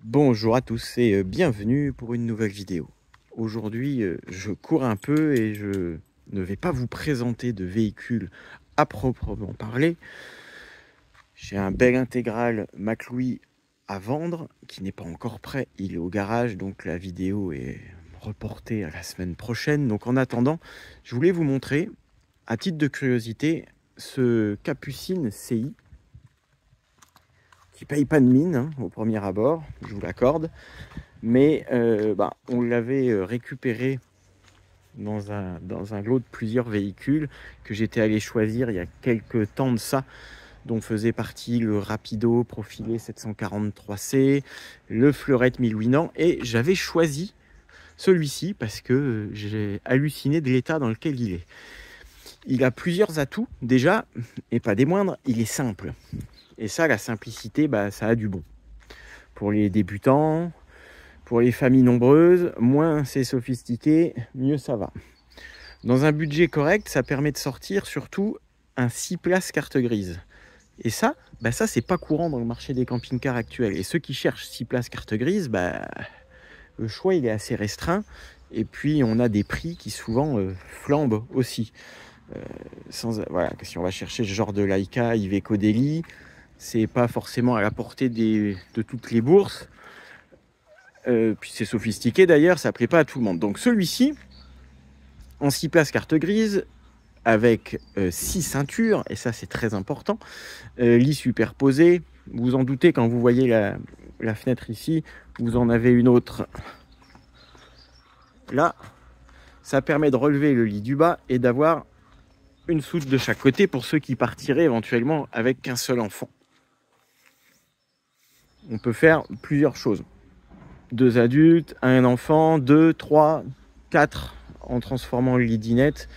Bonjour à tous et bienvenue pour une nouvelle vidéo. Aujourd'hui, je cours un peu et je ne vais pas vous présenter de véhicule à proprement parler. J'ai un bel intégral Maclouis à vendre qui n'est pas encore prêt. Il est au garage, donc la vidéo est reportée à la semaine prochaine. Donc en attendant, je voulais vous montrer, à titre de curiosité, ce Capucine CI qui paye pas de mine hein, au premier abord, je vous l'accorde. Mais on l'avait récupéré dans un lot de plusieurs véhicules que j'étais allé choisir il y a quelques temps de ça, dont faisait partie le Rapido Profilé 743C, le Fleurette 1000 Winans, et j'avais choisi celui-ci parce que j'ai halluciné de l'état dans lequel il est. Il a plusieurs atouts déjà, et pas des moindres, il est simple. Et ça, la simplicité, ça a du bon. Pour les débutants, pour les familles nombreuses, moins c'est sophistiqué, mieux ça va. Dans un budget correct, ça permet de sortir surtout un 6 places carte grise. Et ça, ça c'est pas courant dans le marché des camping-cars actuels. Et ceux qui cherchent 6 places carte grise, le choix il est assez restreint. Et puis on a des prix qui souvent flambent aussi. Voilà, si on va chercher ce genre de Laika, Iveco Daily, c'est pas forcément à la portée de toutes les bourses. Puis c'est sophistiqué d'ailleurs, ça plaît pas à tout le monde. Donc celui-ci, en 6 places carte grise, avec 6 ceintures, et ça c'est très important, lit superposé, vous en doutez quand vous voyez la fenêtre ici, vous en avez une autre là, ça permet de relever le lit du bas et d'avoir une soute de chaque côté pour ceux qui partiraient éventuellement avec qu'un seul enfant. On peut faire plusieurs choses. 2 adultes, un enfant, 2, 3, 4 en transformant le lit dinette.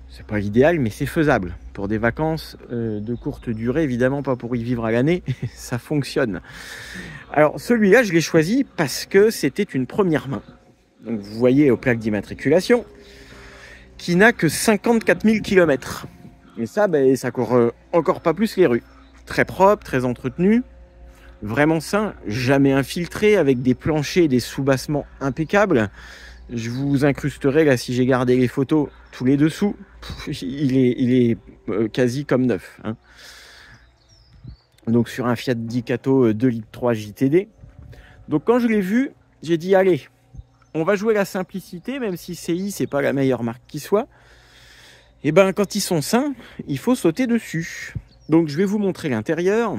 C'est pas l'idéal, mais c'est faisable. Pour des vacances de courte durée, évidemment pas pour y vivre à l'année, ça fonctionne. Alors celui-là, je l'ai choisi parce que c'était une première main. Donc vous voyez aux plaques d'immatriculation, qui n'a que 54 000 km. Et ça, ça court encore pas plus les rues. Très propre, très entretenu. Vraiment sain, jamais infiltré, avec des planchers et des sous-bassements impeccables. Je vous incrusterai là, si j'ai gardé les photos, tous les dessous. Il est quasi comme neuf. Hein. Donc sur un Fiat Ducato 2,3 litres JTD. Donc quand je l'ai vu, j'ai dit allez, on va jouer la simplicité, même si CI c'est pas la meilleure marque qui soit. Et quand ils sont sains, il faut sauter dessus. Donc je vais vous montrer l'intérieur.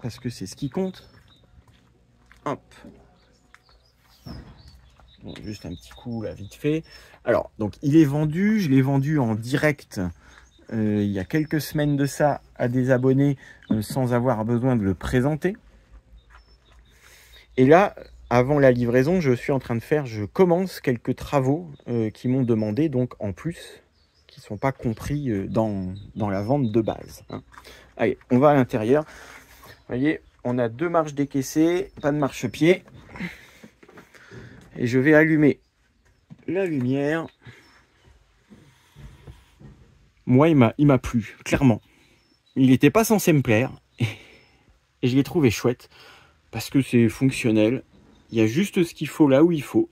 Parce que c'est ce qui compte. Hop. Bon, juste un petit coup là, vite fait. Alors, donc il est vendu. Je l'ai vendu en direct il y a quelques semaines de ça à des abonnés sans avoir besoin de le présenter. Et là, avant la livraison, je commence quelques travaux qui m'ont demandé, donc en plus, qui ne sont pas compris dans la vente de base. Hein. Allez, on va à l'intérieur. Vous voyez, on a 2 marches décaissées, pas de marchepied. Et je vais allumer la lumière. Moi, il m'a plu, clairement. Il n'était pas censé me plaire. Et je l'ai trouvé chouette. Parce que c'est fonctionnel. Il y a juste ce qu'il faut là où il faut.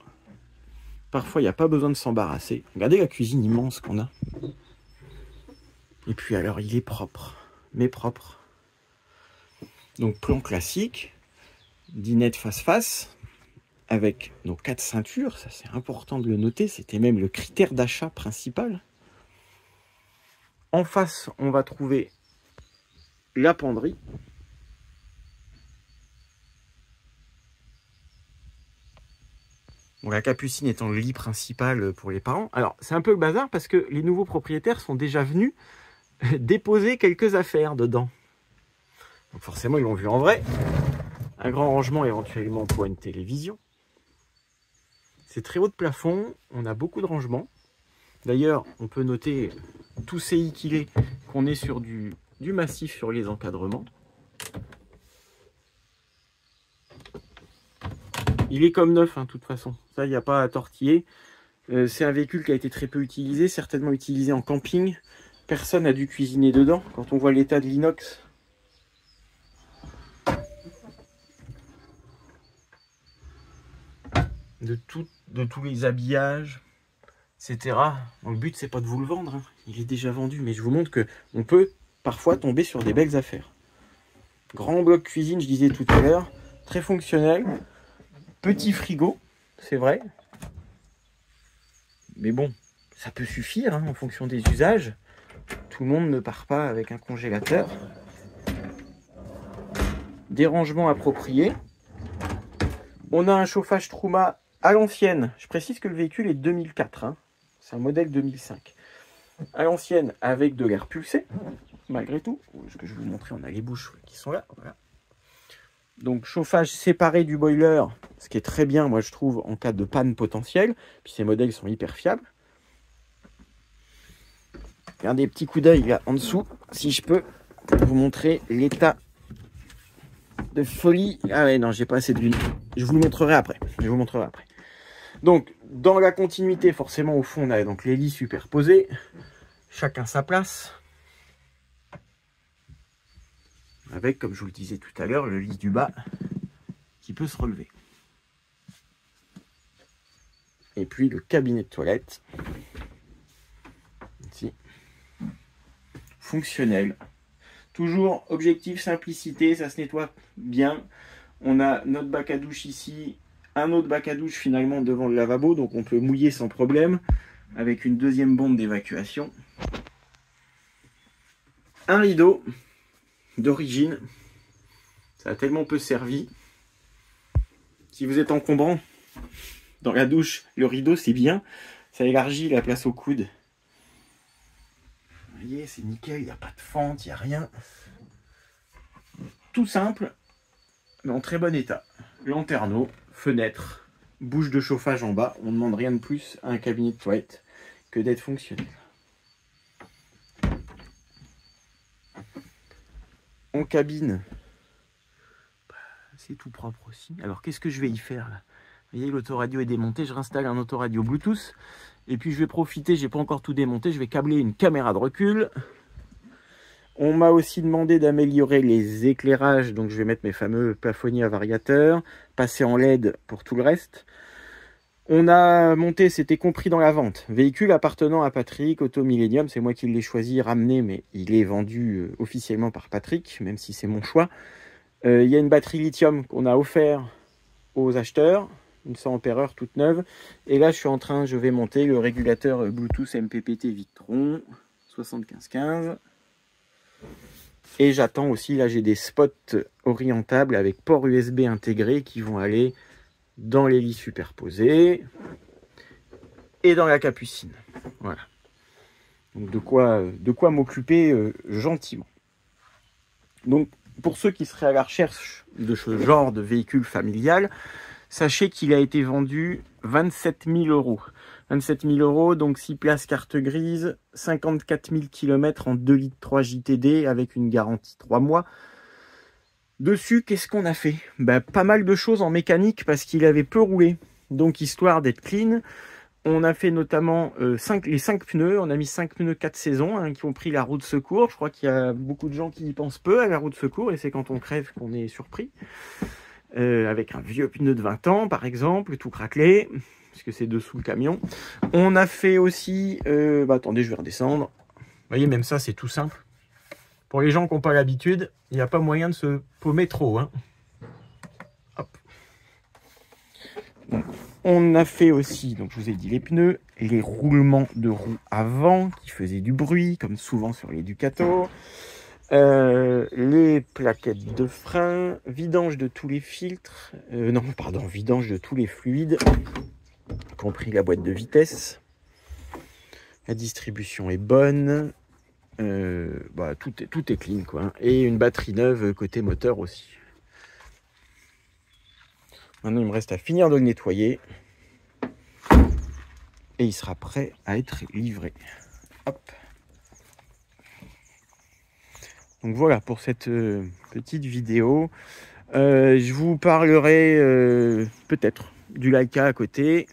Parfois, il n'y a pas besoin de s'embarrasser. Regardez la cuisine immense qu'on a. Et puis alors, il est propre. Mais propre. Donc plan classique, dinette face-face, avec nos 4 ceintures, ça c'est important de le noter, c'était même le critère d'achat principal. En face, on va trouver la penderie. Bon, la Capucine étant le lit principal pour les parents. Alors c'est un peu le bazar parce que les nouveaux propriétaires sont déjà venus déposer quelques affaires dedans. Donc forcément, ils l'ont vu en vrai. Un grand rangement éventuellement pour une télévision. C'est très haut de plafond. On a beaucoup de rangements. D'ailleurs, on peut noter, tout CI qu'il est, qu'on est sur du massif sur les encadrements. Il est comme neuf, de toute façon. Ça, il n'y a pas à tortiller. C'est un véhicule qui a été très peu utilisé, certainement utilisé en camping. Personne n'a dû cuisiner dedans. Quand on voit l'état de l'inox, de tous les habillages, etc. Bon, le but, c'est pas de vous le vendre, hein. Il est déjà vendu, mais je vous montre que on peut parfois tomber sur des belles affaires. Grand bloc cuisine, je disais tout à l'heure, très fonctionnel. Petit frigo, c'est vrai. Mais bon, ça peut suffire hein, en fonction des usages. Tout le monde ne part pas avec un congélateur. Des rangements appropriés. On a un chauffage Truma à l'ancienne. Je précise que le véhicule est 2004. Hein. C'est un modèle 2005. À l'ancienne avec de l'air pulsé, malgré tout. Ce que je vais vous montrer, on a les bouches qui sont là. Voilà. Donc chauffage séparé du boiler, ce qui est très bien, moi je trouve, en cas de panne potentielle. Puis ces modèles sont hyper fiables. Regardez, petit coup d'œil là en dessous, si je peux vous montrer l'état de folie. Ah ouais, non, j'ai pas assez de lune. Je vous le montrerai après. Donc, dans la continuité, forcément, au fond, on a donc les lits superposés. Chacun sa place. Avec, comme je vous le disais tout à l'heure, le lit du bas qui peut se relever. Et puis le cabinet de toilette. Ici. Fonctionnel. Toujours objectif simplicité, ça se nettoie bien. On a notre bac à douche ici, un autre bac à douche finalement devant le lavabo, donc on peut mouiller sans problème, avec une deuxième bombe d'évacuation. Un rideau d'origine, ça a tellement peu servi. Si vous êtes encombrant dans la douche, le rideau c'est bien, ça élargit la place au coude. Vous voyez, c'est nickel, il n'y a pas de fente, il n'y a rien. Tout simple, mais en très bon état. Lanterneau, fenêtre, bouche de chauffage en bas. On ne demande rien de plus à un cabinet de toilette que d'être fonctionnel. En cabine, c'est tout propre aussi. Alors qu'est-ce que je vais y faire là? Vous voyez, l'autoradio est démonté, je réinstalle un autoradio Bluetooth. Et puis je vais profiter, j'ai pas encore tout démonté, je vais câbler une caméra de recul. On m'a aussi demandé d'améliorer les éclairages, donc je vais mettre mes fameux plafonniers à variateur, passer en LED pour tout le reste. On a monté, c'était compris dans la vente, véhicule appartenant à Patrick, Auto Millennium, c'est moi qui l'ai choisi, ramené, mais il est vendu officiellement par Patrick, même si c'est mon choix. Il y a une batterie lithium qu'on a offert aux acheteurs, une 100 Ah toute neuve. Et là, je vais monter le régulateur Bluetooth MPPT Victron 7515. Et j'attends aussi, là j'ai des spots orientables avec port USB intégré qui vont aller dans les lits superposés et dans la capucine. Voilà. Donc de quoi m'occuper gentiment. Donc pour ceux qui seraient à la recherche de ce genre de véhicule familial, sachez qu'il a été vendu 27 000 €. 27 000 €, donc 6 places carte grise, 54 000 km en 2,3 litres JTD avec une garantie 3 mois. Dessus, qu'est-ce qu'on a fait? Pas mal de choses en mécanique parce qu'il avait peu roulé. Donc, histoire d'être clean, on a fait notamment les 5 pneus. On a mis 5 pneus 4 saisons hein, qui ont pris la roue de secours. Je crois qu'il y a beaucoup de gens qui y pensent peu à la roue de secours et c'est quand on crève qu'on est surpris. Avec un vieux pneu de 20 ans, par exemple, tout craquelé, puisque c'est dessous le camion. On a fait aussi... attendez, je vais redescendre. Vous voyez, même ça, c'est tout simple. Pour les gens qui n'ont pas l'habitude, il n'y a pas moyen de se paumer trop. Hein. Hop. Donc, on a fait aussi, donc je vous ai dit les pneus, les roulements de roues avant, qui faisaient du bruit, comme souvent sur les Ducato. Les plaquettes de frein, vidange de tous les filtres, vidange de tous les fluides, y compris la boîte de vitesse. La distribution est bonne, tout est clean quoi. Et une batterie neuve côté moteur aussi. Maintenant il me reste à finir de le nettoyer et il sera prêt à être livré. Hop. Donc voilà pour cette petite vidéo. Je vous parlerai peut-être du Laika à côté.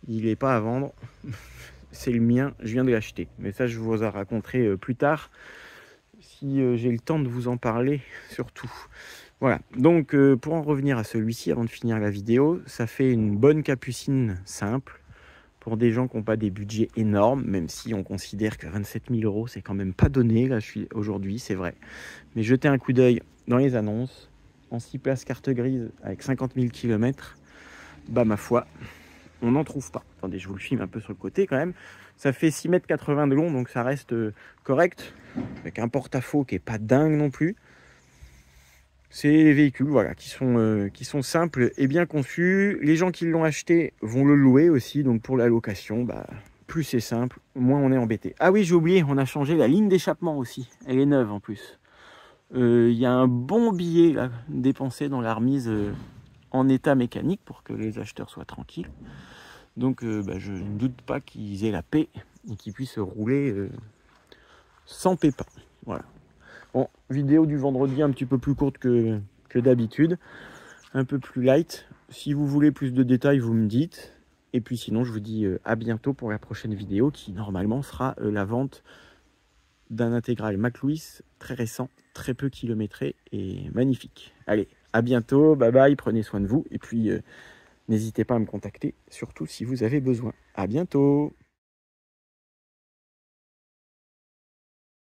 Il n'est pas à vendre. C'est le mien, je viens de l'acheter. Mais ça, je vous en raconterai plus tard. Si j'ai le temps de vous en parler, surtout. Voilà, donc pour en revenir à celui-ci, avant de finir la vidéo, ça fait une bonne capucine simple pour des gens qui n'ont pas des budgets énormes, même si on considère que 27 000 €, c'est quand même pas donné, là je suis aujourd'hui, c'est vrai. Mais jetez un coup d'œil dans les annonces, en 6 places carte grise avec 50 000 km, bah ma foi, on n'en trouve pas. Attendez, je vous le filme un peu sur le côté quand même. Ça fait 6,80 m de long, donc ça reste correct, avec un porte-à-faux qui est pas dingue non plus. C'est les véhicules voilà, qui sont simples et bien conçus. Les gens qui l'ont acheté vont le louer aussi, donc pour la location, bah, plus c'est simple, moins on est embêté. Ah oui, j'ai oublié, on a changé la ligne d'échappement aussi. Elle est neuve en plus. Il y a un bon billet là, dépensé dans la remise en état mécanique pour que les acheteurs soient tranquilles. Donc bah, je ne doute pas qu'ils aient la paix et qu'ils puissent rouler sans pépin. Voilà. Bon, vidéo du vendredi un petit peu plus courte que d'habitude, un peu plus light. Si vous voulez plus de détails, vous me dites. Et puis sinon, je vous dis à bientôt pour la prochaine vidéo qui normalement sera la vente d'un intégral McLouis très récent, très peu kilométré et magnifique. Allez, à bientôt, bye bye, prenez soin de vous et puis n'hésitez pas à me contacter, surtout si vous avez besoin. À bientôt.